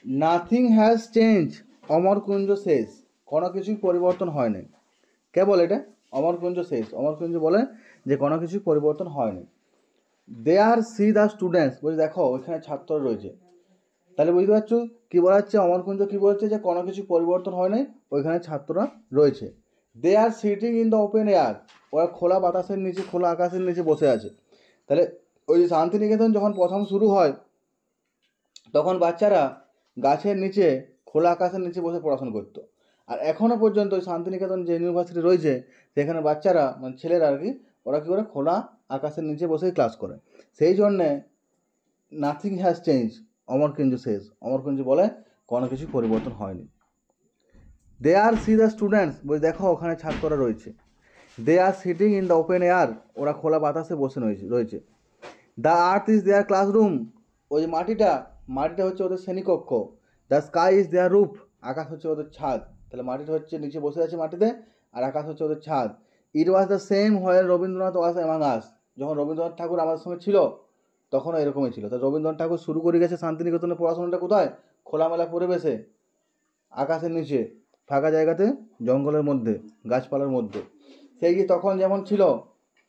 Nothing has change, অমরকুঞ্জ শেষ, কোনো কিছুই পরিবর্তন হয়নি। কে বলে এটা? অমরকুঞ্জ শেষ। অমরকুঞ্জ বলে যে কোনো কিছুই পরিবর্তন হয়নি। They are see the students, বলছে দেখো ওইখানে ছাত্র রয়েছে। তাহলে বুঝতে পারছো কী বলা হচ্ছে? অমরকুঞ্জ কী বলছে? যে কোনো কিছু পরিবর্তন হয় নাই, ওইখানে ছাত্ররা রয়েছে। They are sitting in the open air, ওরা খোলা বাতাসের নিচে, খোলা আকাশের নিচে বসে আছে। তাহলে ওই শান্তিনিকেতন যখন প্রথম শুরু হয় তখন বাচ্চারা গাছের নিচে, খোলা আকাশের নিচে বসে পড়াশোনা করতো। আর এখনও পর্যন্ত ওই শান্তিনিকেতন যে ইউনিভার্সিটি রয়েছে সেখানে বাচ্চারা, মানে ছেলেরা আর কি, ওরা কী করে? খোলা আকাশের নিচে বসেই ক্লাস করে। সেই জন্যে নাথিং হ্যাজ চেঞ্জ, অমরকুঞ্জ শেষ। অমরকুঞ্জ বলে কোনো কিছু পরিবর্তন হয়নি। They are see the students, বলে দেখো ওখানে ছাত্ররা রয়েছে। They are sitting in the open air, ওরা খোলা বাতাসে বসে রয়েছে। The earth is their classroom, ওই যে মাটিটা, মাটিটা হচ্ছে ওদের শ্রেণীকক্ষ। The sky is their roof, আকাশ হচ্ছে ওদের ছাদ। তাহলে মাটিটা হচ্ছে নিচে বসে আছে মাটিতে, আর আকাশ হচ্ছে ওদের ছাদ। It was the same where Rabindranath was among us, যখন রবীন্দ্রনাথ ঠাকুর আমাদের সঙ্গে ছিল তখনও এরকমই ছিল। তাই রবীন্দ্রনাথ ঠাকুর শুরু করে গেছে শান্তিনিকেতনের পড়াশোনাটা কোথায়? খোলামেলা পরিবেশে, আকাশের নিচে, ফাঁকা জায়গাতে, জঙ্গলের মধ্যে, গাছপালার মধ্যে। সেই যে তখন যেমন ছিল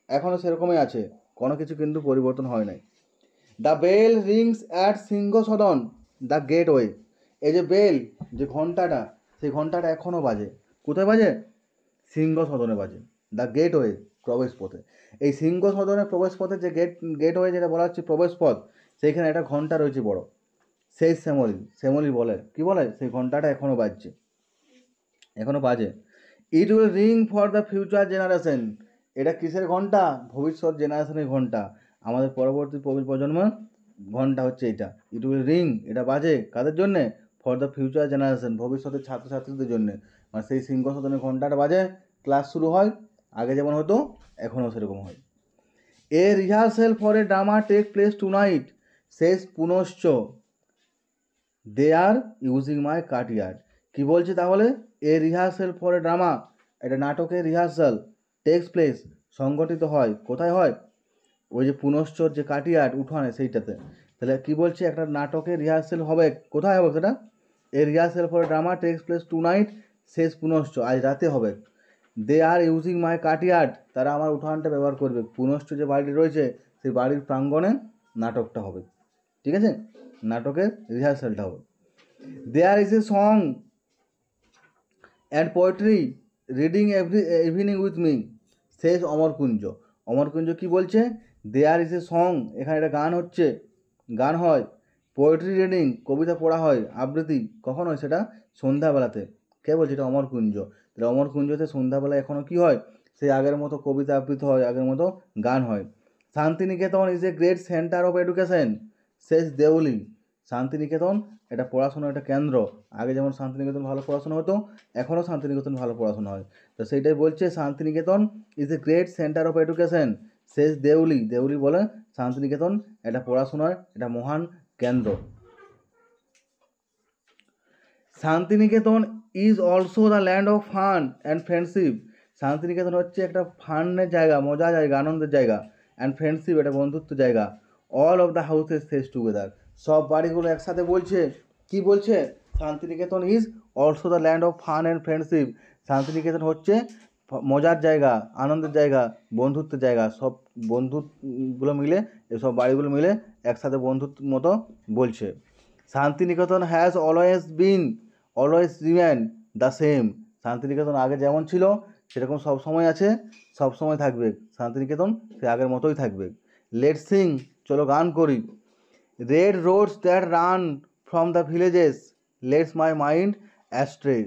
এখনও সেরকমই আছে, কোনো কিছু কিন্তু পরিবর্তন হয় নাই। The bell rings at Singha Sadan the gateway, এই যে বেল, যে ঘন্টাটা, সেই ঘন্টাটা এখনও বাজে। কোথায় বাজে? সিংহ সদনে বাজে, দ্য গেটওয়ে, প্রবেশ পথে। এই সিংহ সদনের প্রবেশ পথে যে গেটওয়ে যেটা বলা হচ্ছে প্রবেশ পথ, সেইখানে একটা ঘন্টা রয়েছে বড়, সেই শ্যামলী বলে, কি বলে? সেই ঘন্টাটা এখনও বাজছে, এখনও বাজে। It will ring for the future generation, এটা কিসের ঘন্টা? ভবিষ্যৎ জেনারেশনের ঘন্টা, আমাদের পরবর্তী প্রজন্মের ঘন্টা হচ্ছে এটা। ইট উইল রিং, এটা বাজে কাদের জন্যে? ফর দ্য ফিউচার জেনারেশন, ভবিষ্যতের ছাত্রছাত্রীদের জন্যে। মানে সেই সিংহসদনের ঘন্টাটা বাজে, ক্লাস শুরু হয়, আগে যেমন হতো এখনও সেরকম হয়। A rehearsal for a drama take place tonight, শেষ পুনশ্চ দে আর ইউজিং মাই কাটইয়ার্ড, কী বলছে তাহলে? এ রিহার্সেল ফর এ ড্রামা, এটা নাটকের রিহার্সাল, টেক্স প্লেস, সংগঠিত হয়, কোথায় হয়? ওই যে পুনশ্চর যে কাটিয়ার্ড, উঠানে, সেইটাতে। তাহলে কী বলছে? একটা নাটকের রিহার্সেল হবে, কোথায় হবে সেটা? A rehearsal for a drama takes place tonight, শেষ পুনশ্চ আজ রাতে হবে। দে আর ইউজিং মাই কাটইয়ার্ড, তারা আমার উঠানটা ব্যবহার করবে। পুনশ্চ যে বাড়িটি রয়েছে সেই বাড়ির প্রাঙ্গণে নাটকটা হবে, ঠিক আছে? নাটকের রিহার্সালটা হবে। There is a song and poetry reading evening with me, শেষ অমরকুঞ্জ। অমরকুঞ্জ কী বলছে? দেয়ার ইজ এ সং, এখানে একটা গান হচ্ছে, গান হয়। পোয়েট্রি রিডিং, কবিতা পড়া হয়, আবৃত্তি, কখন হয় সেটা? সন্ধ্যাবেলাতে। কে বলছে? এটা অমরকুঞ্জ। তাহলে অমরকুঞ্জতে সন্ধ্যাবেলায় এখনও কী হয়? সেই আগের মতো কবিতা আবৃত্তি হয়, আগের মতো গান হয়। Santiniketan is a great centre of education, শেষ দেউলি। শান্তিনিকেতন এটা পড়াশোনার একটা কেন্দ্র। আগে যেমন শান্তিনিকেতন ভালো পড়াশোনা হতো, এখনও শান্তিনিকেতন ভালো পড়াশোনা হয়। তো সেইটাই বলছে, Santiniketan is a great centre of education, শেষ দেউলি। দেউলি বলে শান্তিনিকেতন এটা পড়াশোনার একটা মহান কেন্দ্র। Santiniketan is also the land of fun and friendship, Santiniketan হচ্ছে একটা ফানের জায়গা, মজার জায়গা, আনন্দের জায়গা। অ্যান্ড ফ্রেন্ডশিপ, এটা বন্ধুত্ব জায়গা। All of the houses stage together, সব বাড়িগুলো একসাথে বলছে, কি বলছে? Santiniketan is also the land of fun and friendship, Santiniketan হচ্ছে মজার জায়গা, আনন্দের জায়গা, বন্ধুত্বের জায়গা। সব বন্ধুগুলো মিলে, এসব বাড়িগুলো মিলে একসাথে বন্ধুত্ব মতো বলছে। Santiniketan has always been, always remain the same, Santiniketan আগে যেমন ছিল সেরকম সব সময় আছে, সব সময় থাকবে। শান্তিনিকেতন সে আগের মতোই থাকবে। লেট সিং, চলো গান করি। Red roads that run from the villages lets my mind astray,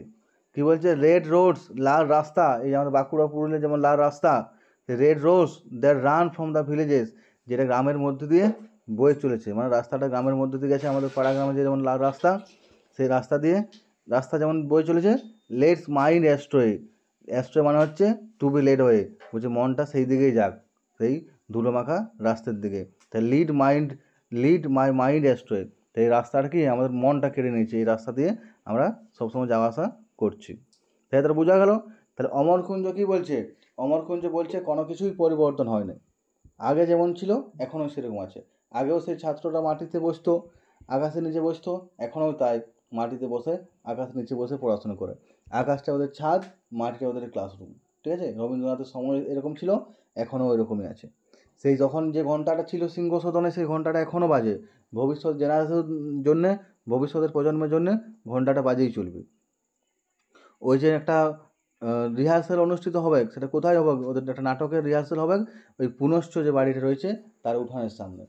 কী বলছে? রেড রোডস, লাল রাস্তা, এই আমাদের বাঁকুড়া পুরুলিয়া যেমন লাল রাস্তা, red roads that run from the villages, যেটা গ্রামের মধ্যে দিয়ে বয়ে চলেছে, মানে রাস্তাটা গ্রামের মধ্যে দিয়ে গেছে। আমাদের পাড়া গ্রামে যে যেমন লাল রাস্তা, সেই রাস্তা দিয়ে, রাস্তা যেমন বয়ে চলেছে। লেটস মাইন্ড অ্যাস্ট্রে, অ্যাস্ট্রে মানে হচ্ছে টু বি লেড হয়ে, বলছে মনটা সেই দিকেই যাক, সেই ধুলোমাখা রাস্তার দিকে। তাই লিড মাই মাইন্ড অ্যাস্ট্রে, তো এই রাস্তাটা কি আমাদের মনটা কেড়ে নিয়েছে, এই রাস্তা দিয়ে আমরা সবসময় যাওয়া আসা করছি। তাই তারা বোঝা গেল। তাহলে অমরকুঞ্জ কী বলছে? অমরকুঞ্জ বলছে কোনো কিছুই পরিবর্তন হয় না, আগে যেমন ছিল এখনও সেরকম আছে। আগেও সেই ছাত্ররা মাটিতে বসতো, আকাশের নিচে বসতো, এখনও তাই, মাটিতে বসে আকাশের নিচে বসে পড়াশোনা করে। আকাশটা ওদের ছাদ, মাটিটা ওদের ক্লাসরুম। ঠিক আছে, রবীন্দ্রনাথের সময় এরকম ছিল, এখনও এরকমই আছে। সেই যখন যে ঘন্টাটা ছিল সিংহসদনে, সেই ঘন্টাটা এখনও বাজে। ভবিষ্যৎ জেনারেশনের জন্যে, ভবিষ্যতের প্রজন্মের জন্যে ঘন্টাটা বাজেই চলবে। ওই যে একটা রিহার্সাল অনুষ্ঠিত হবে, সেটা কোথায় হবে? ওদের একটা নাটকের রিহার্সাল হবে ওই পুনশ্চ যে বাড়িটা রয়েছে তার উঠানের সামনে।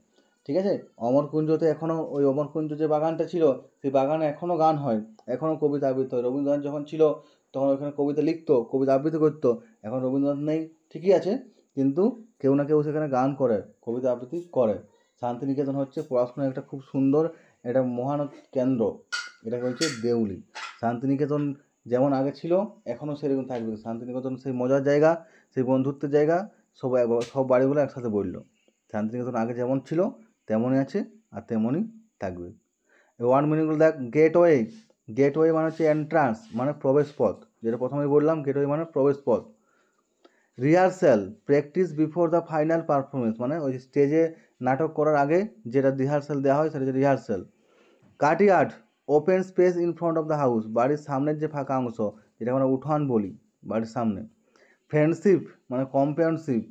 ঠিক আছে, অমরকুঞ্জতে এখনও ওই অমরকুঞ্জ যে বাগানটা ছিল, সেই বাগানে এখনও গান হয়, এখনও কবিতা আবৃত্তি হয়। রবীন্দ্রনাথ যখন ছিল তখন ওখানে কবিতা লিখতো, কবিতা আবৃত্তি করতো। এখন রবীন্দ্রনাথ নেই, ঠিকই আছে, কিন্তু কেউ না কেউ সেখানে গান করে, কবিতা আবৃত্তি করে। শান্তিনিকেতন হচ্ছে পড়াশোনার একটা খুব সুন্দর একটা মহান কেন্দ্র, এটাকে হচ্ছে দেউলি। শান্তিনিকেতন যেমন আগে ছিল এখনও সেরকম থাকবে। শান্তিনিকেতন সেই মজার জায়গা, সেই বন্ধুত্বের জায়গা, সব বাড়িগুলো একসাথে বলল। শান্তিনিকেতন আগে যেমন ছিল তেমনই আছে আর তেমনই থাকবে। ওয়ার্ড মিনিংগুলো দেখ, গেটওয়ে। গেটওয়ে মানে হচ্ছে এন্ট্রান্স, মানে প্রবেশ পথ, যেটা প্রথমেই বললাম, গেটওয়ে মানে প্রবেশ পথ। Rehearsal, practice before the final performance, মানে ওই স্টেজে নাটক করার আগে যেটা রিহার্সাল দেওয়া হয় সেটা হচ্ছে rehearsal. Courtyard, open space in front of the house, বাড়ির সামনের যে ফাঁকা অংশ, যেটা আমরা উঠান বলি, বাড়ির সামনে। ফ্রেন্ডশিপ মানে কম্পেনশিপ,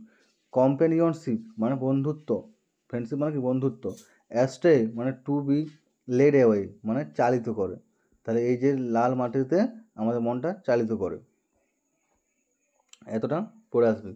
কম্পেনিয়নশিপ মানে বন্ধুত্ব, ফ্রেন্ডশিপ মানে কি বন্ধুত্ব। অ্যাস্ট্রে মানে টু বি লেড অ্যাওয়ে, মানে চালিত করে। তাহলে এই যে লাল মাটিতে আমাদের মনটা চালিত করে, এতটা পড়ে আসবে।